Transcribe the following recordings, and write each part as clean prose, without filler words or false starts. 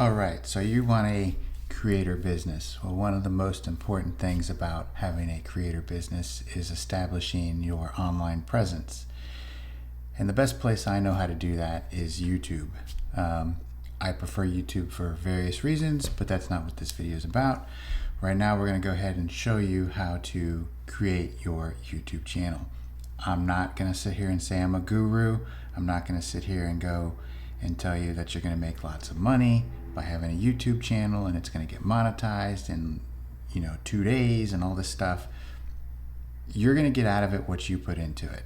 All right, so you want a creator business. Well, one of the most important things about having a creator business is establishing your online presence. And the best place I know how to do that is YouTube. I prefer YouTube for various reasons, but that's not what this video is about. Right now, we're going to go ahead and show you how to create your YouTube channel. I'm not going to sit here and say I'm a guru. I'm not going to sit here and go and tell you that you're going to make lots of money by having a YouTube channel and it's going to get monetized in 2 days and all this stuff. You're going to get out of it what you put into it.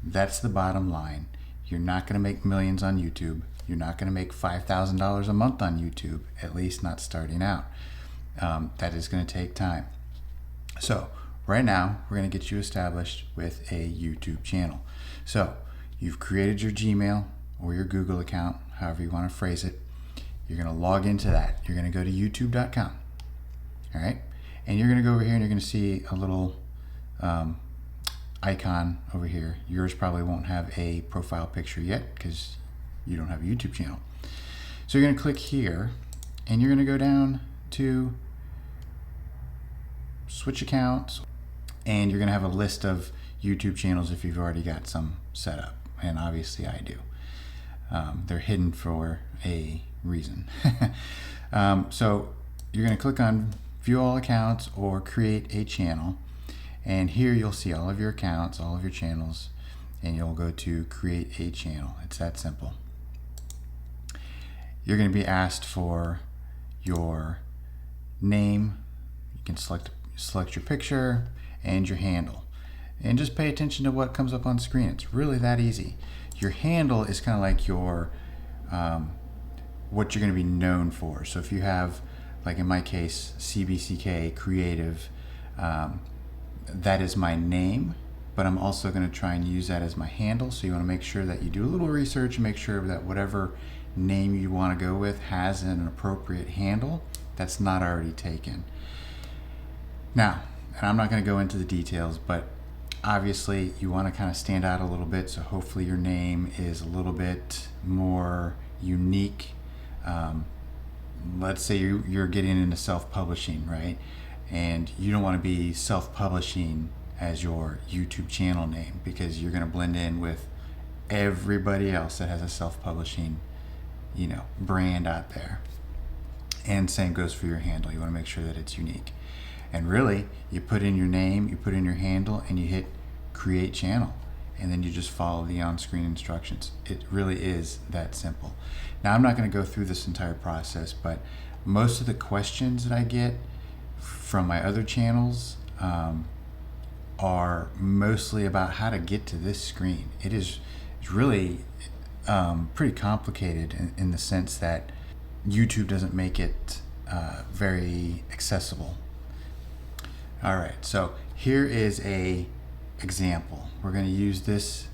That's the bottom line. You're not going to make millions on YouTube. You're not going to make $5,000 a month on YouTube, at least not starting out. That is going to take time. So right now, we're going to get you established with a YouTube channel. So you've created your Gmail or your Google account, however you want to phrase it. You're going to log into that. You're going to go to youtube.com. All right. And you're going to go over here and you're going to see a little icon over here. Yours probably won't have a profile picture yet because you don't have a YouTube channel. So you're going to click here and you're going to go down to switch accounts, and you're going to have a list of YouTube channels if you've already got some set up. And obviously I do. They're hidden for a reason. So you're going to click on view all accounts or create a channel, and here you'll see all of your accounts, all of your channels, and you'll go to create a channel. It's that simple. You're going to be asked for your name. You can select your picture and your handle, and just pay attention to what comes up on screen. It's really that easy. Your handle is kind of like your what you're going to be known for. So if you have, like in my case, CBCK Creative, that is my name, but I'm also going to try and use that as my handle. So you want to make sure that you do a little research and make sure that whatever name you want to go with has an appropriate handle that's not already taken. Now, and I'm not going to go into the details, but obviously you want to kind of stand out a little bit, so hopefully your name is a little bit more unique. Let's say you're getting into self-publishing, right? And you don't want to be self-publishing as your YouTube channel name because you're going to blend in with everybody else that has a self-publishing, brand out there. And same goes for your handle. You want to make sure that it's unique. And really, you put in your name, you put in your handle, and you hit create channel. And then you just follow the on-screen instructions. It really is that simple. Now, I'm not going to go through this entire process, but most of the questions that I get from my other channels are mostly about how to get to this screen. It's really pretty complicated in the sense that YouTube doesn't make it very accessible. All right, so here is a example. We're going to use this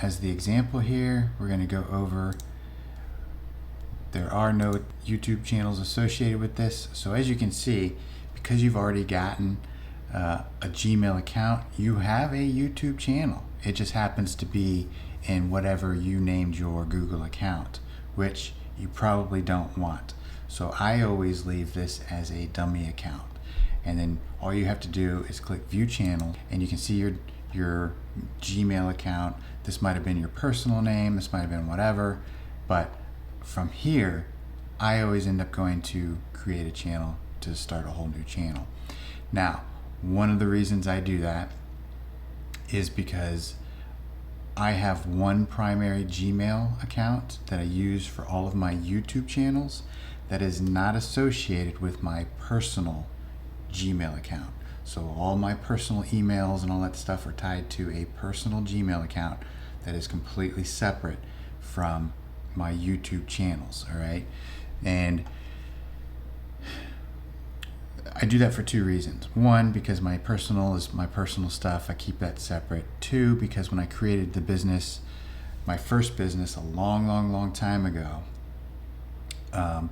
as the example here. We're going to go over, there are no YouTube channels associated with this. So as you can see, because you've already gotten a Gmail account, you have a YouTube channel. It just happens to be in whatever you named your Google account, which you probably don't want. So I always leave this as a dummy account. And then all you have to do is click view channel, and you can see your Gmail account. This might have been your personal name, this might have been whatever, but from here, I always end up going to create a channel to start a whole new channel. Now, one of the reasons I do that is because I have one primary Gmail account that I use for all of my YouTube channels that is not associated with my personal Gmail account. So all my personal emails and all that stuff are tied to a personal Gmail account that is completely separate from my YouTube channels, all right? And I do that for two reasons. One, because my personal is my personal stuff. I keep that separate. Two, because when I created the business, my first business a long time ago,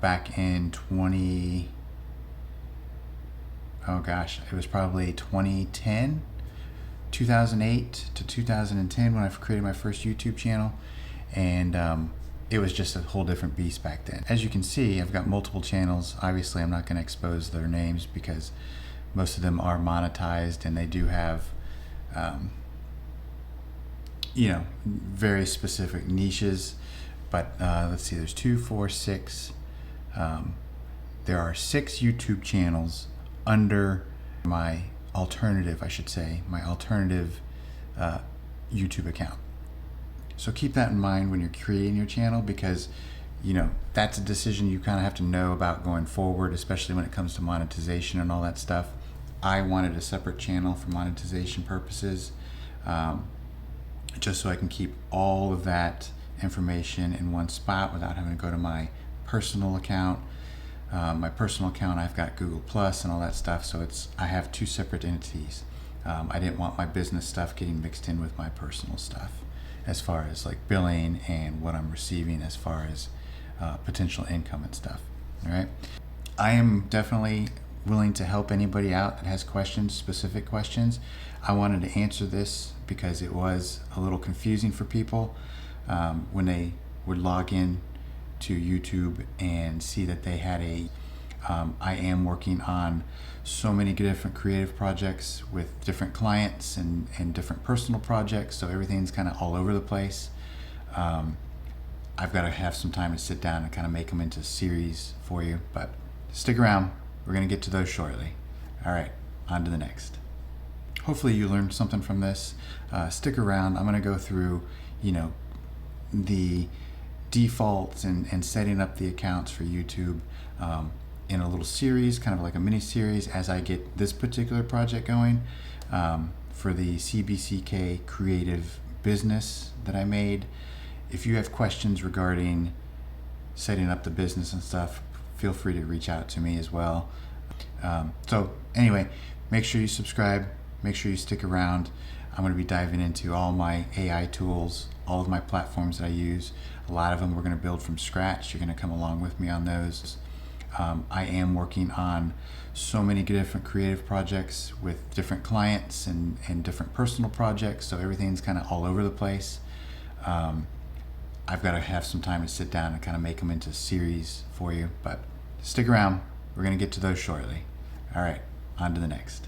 back in it was probably 2010, 2008 to 2010 when I created my first YouTube channel. And it was just a whole different beast back then. As you can see, I've got multiple channels. Obviously, I'm not going to expose their names because most of them are monetized and they do have, very specific niches. But let's see, there's 2, 4, 6. There are 6 YouTube channels under my alternative YouTube account. So keep that in mind when you're creating your channel, because that's a decision you kind of have to know about going forward, especially when it comes to monetization and all that stuff. I wanted a separate channel for monetization purposes, just so I can keep all of that information in one spot without having to go to my personal account. My personal account, I've got Google Plus and all that stuff, so I have 2 separate entities. I didn't want my business stuff getting mixed in with my personal stuff, as far as like billing and what I'm receiving as far as potential income and stuff. All right. I am definitely willing to help anybody out that has questions, specific questions. I wanted to answer this because it was a little confusing for people when they would log in to YouTube and see that they had I am working on so many different creative projects with different clients and different personal projects, so everything's kind of all over the place. I've got to have some time to sit down and kind of make them into series for you, but stick around. We're going to get to those shortly. All right, on to the next. Hopefully you learned something from this. Stick around. I'm going to go through, the defaults and setting up the accounts for YouTube in a little series, kind of like a mini series, as I get this particular project going for the CBCK creative business that I made. If you have questions regarding setting up the business and stuff, feel free to reach out to me as well. So anyway, make sure you subscribe, make sure you stick around. I'm going to be diving into all my AI tools, all of my platforms that I use. A lot of them we're going to build from scratch. You're going to come along with me on those. I am working on so many different creative projects with different clients and different personal projects, so everything's kind of all over the place. I've got to have some time to sit down and kind of make them into series for you, but stick around. We're going to get to those shortly. All right, on to the next.